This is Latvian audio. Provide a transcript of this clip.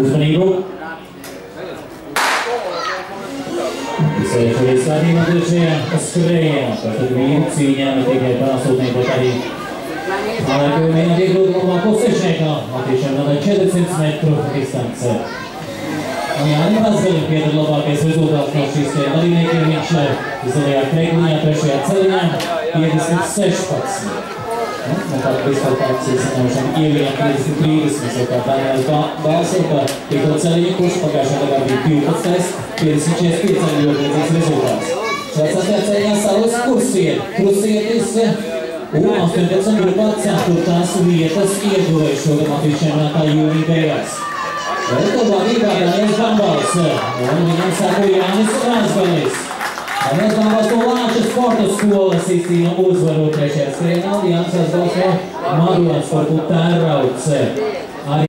Uzmanību! Izsēžoties svarīgā trešajā skrējā, tātad vīru cīņā ne tikai pārsūtnieki, bet arī Malēkļu vienīgi iegūt labāko sešniekā, attiešām tādā 400 metru distancē. Un Jāni Mazgaļi piedara labākais rezultāts no šīs dalībniekiem, viņš izdarījā Kreigliņā trešajā celiņā 50-16. Un tāda diskvalifikācijas saņemšana ievienā 30-30, savukārt Daniels Balsova tikko celiņu, kurš pagājušā gadā bija 12. 54 ļoti līdzīgs rezultāts. Šajā sastajā celiņā Saulis Kursietis U18 grupā 4. vietas ieguvēja šogad Latvijas čempionātā jūnija beigās. Vēl to vadībā Daniels Bambals un viņam sako Jānis Mazgaļis. Daniels Bambals no Lāča sporta skolas izcīna uzvaru trešajā skrējienā, Jānis Mazgaļis no Maronas sporta Tērauce.